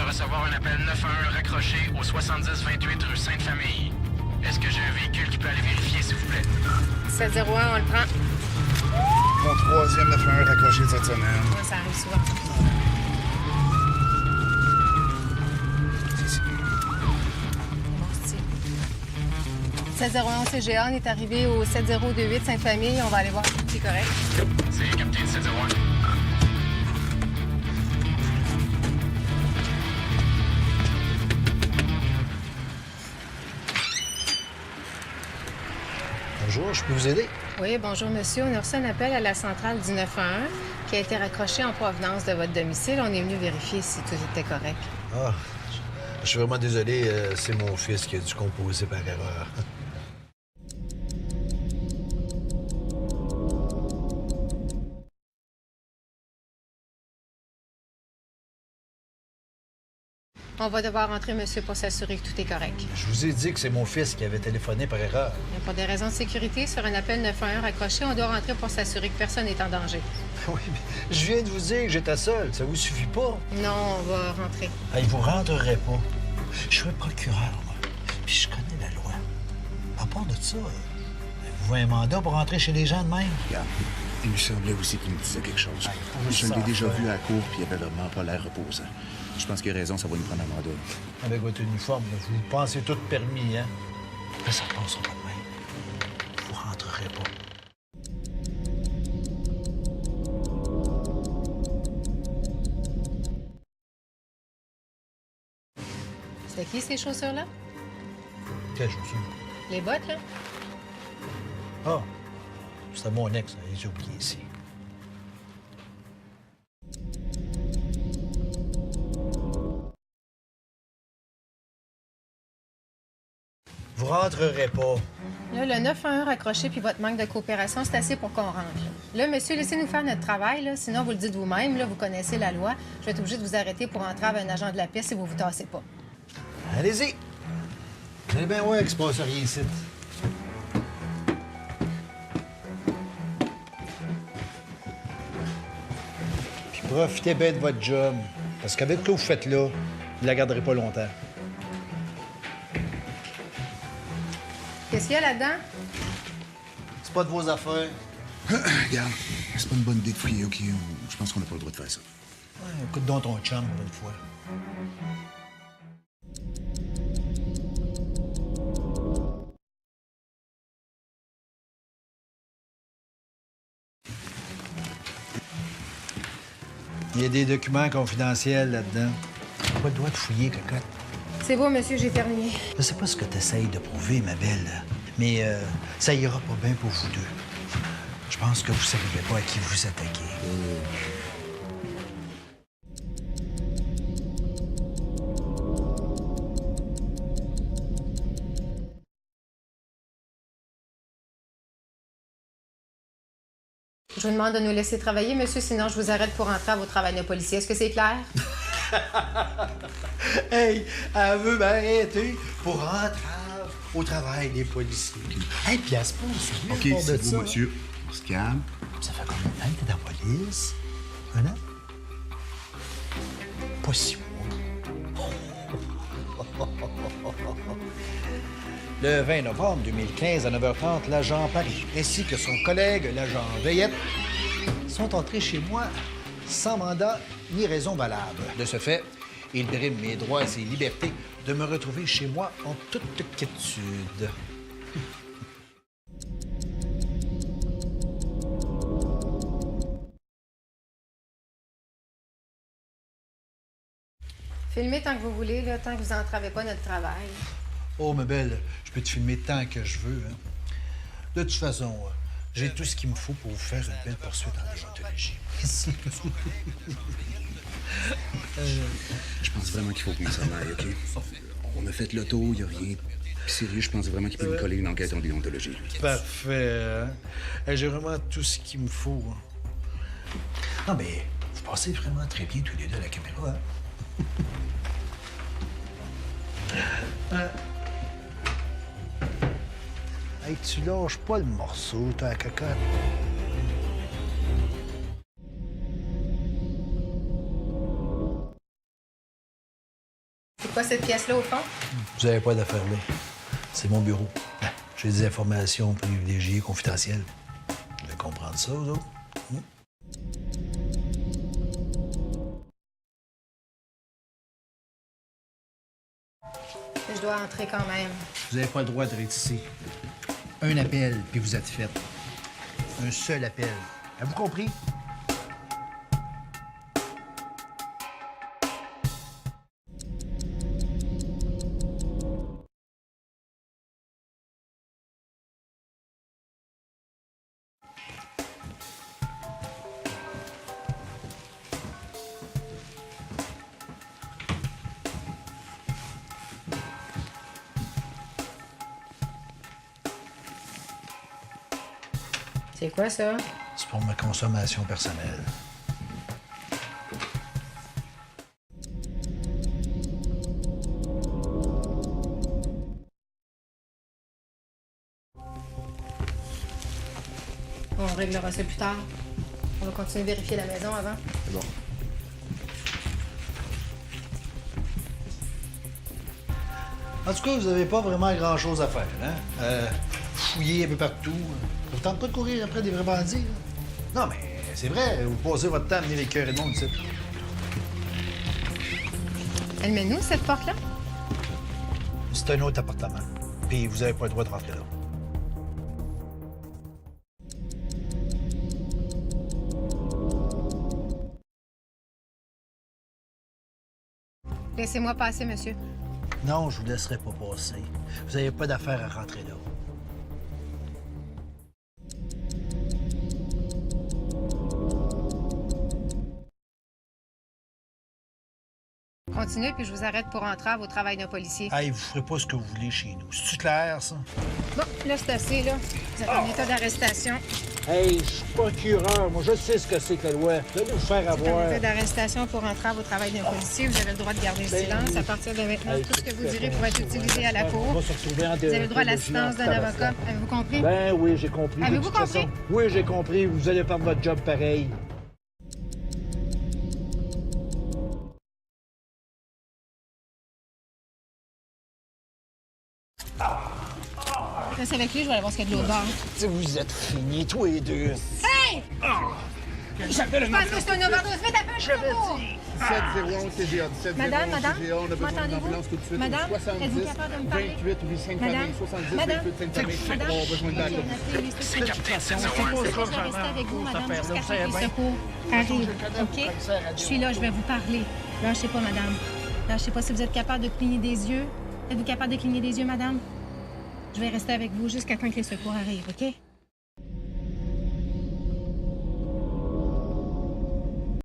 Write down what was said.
recevoir un appel 911 raccroché au 7028 rue Sainte-Famille. Est-ce que j'ai un véhicule qui peut aller vérifier, s'il vous plaît? 701, on le prend. Mon troisième 911 raccroché de cette semaine. Ouais, ça arrive souvent. C'est ici. Bon, c'est 701 CGA, on est arrivé au 7028 Sainte-Famille. On va aller voir si tout est correct. C'est capitaine 701. Bonjour, je peux vous aider? Oui, bonjour monsieur. On a reçu un appel à la centrale du 911 qui a été raccroché en provenance de votre domicile. On est venu vérifier si tout était correct. Ah, je suis vraiment désolé, c'est mon fils qui a dû composer par erreur. On va devoir rentrer, monsieur, pour s'assurer que tout est correct. Je vous ai dit que c'est mon fils qui avait téléphoné par erreur. Mais pour des raisons de sécurité, sur un appel 911 raccroché, on doit rentrer pour s'assurer que personne n'est en danger. Oui, mais je viens de vous dire que j'étais seul. Ça vous suffit pas? Non, on va rentrer. Hey, vous rentrerez pas. Je suis un procureur, moi. Puis je connais la loi. À part de ça, vous avez un mandat pour rentrer chez les gens de même? Regarde, il me semblait aussi qu'il me disait quelque chose. Je l'ai déjà vu à la cour, puis il avait vraiment pas l'air reposant. Je pense qu'il a raison, ça va nous prendre un mandat. Avec votre uniforme, là, vous pensez tout permis, hein? Là, ça passera pas de même. Vous rentrerez pas. C'était qui, ces chaussures-là? Quelle chaussure? Les bottes, là? Ah, c'était mon ex, hein, j'ai oublié ici. Vous rentrerez pas. Là, le 911 raccroché puis votre manque de coopération, c'est assez pour qu'on rentre. Là, monsieur, laissez-nous faire notre travail, là. Sinon, vous le dites vous-même, là, vous connaissez la loi. Je vais être obligée de vous arrêter pour entrave à un agent de la piste si vous vous tassez pas. Allez-y. Vous allez bien voir qu'il se passe rien ici. Puis profitez bien de votre job. Parce qu'avec ce que vous faites là, vous ne la garderez pas longtemps. Qu'est-ce qu'il y a là-dedans? C'est pas de vos affaires. Regarde, c'est pas une bonne idée de fouiller, OK? Je pense qu'on n'a pas le droit de faire ça. Ouais, écoute donc ton chum une bonne fois. Il y a des documents confidentiels là-dedans. T'as pas le droit de fouiller, cocotte. C'est beau, monsieur, j'ai terminé. Je sais pas ce que tu essayes de prouver, ma belle, mais ça ira pas bien pour vous deux. Je pense que vous savez pas à qui vous attaquez. Je vous demande de nous laisser travailler, monsieur, sinon je vous arrête pour entrave au travail de policier. Est-ce que c'est clair? Hey, elle veut m'arrêter pour entrave au travail des policiers. Hey, puis elle se pose sur OK, lui, de c'est ça. vous, monsieur. On se calme. Ça fait combien de temps que t'es dans la police? Un an? Pas 6 mois. Le 20 novembre 2015, à 9h30, l'agent Paris, ainsi que son collègue, l'agent Veillette, sont entrés chez moi sans mandat ni raison valable. De ce fait, ils briment mes droits et libertés de me retrouver chez moi en toute quiétude. Filmez tant que vous voulez, là, tant que vous n'entravez pas notre travail. Oh, ma belle, je peux te filmer tant que je veux. Hein. De toute façon, j'ai tout ce qu'il me faut pour vous faire une belle poursuite en déontologie. Je pense vraiment qu'il faut qu'on s'en aille, OK? On a fait le tour, il n'y a rien. Puis sérieux, je pense vraiment qu'il peut nous coller une enquête en déontologie. Parfait. Hein? J'ai vraiment tout ce qu'il me faut. Hein. Non, mais vous passez vraiment très bien tous les deux à la caméra. Hein? Hey, tu lâches pas le morceau, ta cocotte. quoi cette pièce-là, au fond? Vous n'avez pas d'affaires là. C'est mon bureau. J'ai des informations privilégiées, confidentielles. Vous devez comprendre ça, vous autres? Je dois entrer quand même. Vous n'avez pas le droit d'être ici. Un appel, puis vous êtes fait. Un seul appel. Avez-vous compris? C'est quoi, ça? C'est pour ma consommation personnelle. On réglera ça plus tard. On va continuer de vérifier la maison avant. C'est bon. En tout cas, vous n'avez pas vraiment grand-chose à faire, hein? Fouiller un peu partout. Ça vous tente pas de courir après des vrais bandits, là? Non, mais c'est vrai, vous passez votre temps à venir écœurer le monde ici. Elle mène où, cette porte-là? C'est un autre appartement. Puis vous n'avez pas le droit de rentrer là. Laissez-moi passer, monsieur. Non, je vous laisserai pas passer. Vous n'avez pas d'affaire à rentrer là. Continuez, puis je vous arrête pour entrave au travail d'un policier. Hey, vous ferez pas ce que vous voulez chez nous. C'est-tu clair, ça? Bon, là, c'est assez, là. Vous êtes en état d'arrestation. Hey, je suis procureur. Moi, je sais ce que c'est que la loi. De nous faire Vous êtes en avoir. état d'arrestation pour entrave au travail d'un policier. Vous avez le droit de garder le silence. À partir de maintenant, tout ce que vous direz pourra être utilisé à la cour. On va se retrouver en Vous avez le droit à l'assistance d'un avocat. Avez-vous compris? Ben oui, j'ai compris. Avez-vous De toute compris? façon, oui, j'ai compris. Vous allez faire votre job pareil. Reste avec lui, je vais aller voir ce qu'il y a de l'autre bord. Vous êtes finis, tous les deux. Hey! J'appelle Je pense que c'est une overdose. Faites appel, je 701 TVA, 701 Madame, madame, TVA, on a besoin d'une m'entendez-vous? ambulance tout de suite. Madame, 70, êtes-vous capable de me parler? 28, 8, 5 Madame, familles, 70, madame, 28, 5 familles. Madame, On a besoin de backup. c'est capitaine 701. Je vais rester avec vous, madame, jusqu'à ce que les secours arrivent. OK? Je suis là, je vais vous parler. Lâchez pas, madame. Lâchez pas si vous êtes capable de cligner des yeux. Êtes-vous capable de cligner des yeux, madame? Je vais rester avec vous jusqu'à temps que les secours arrivent, OK?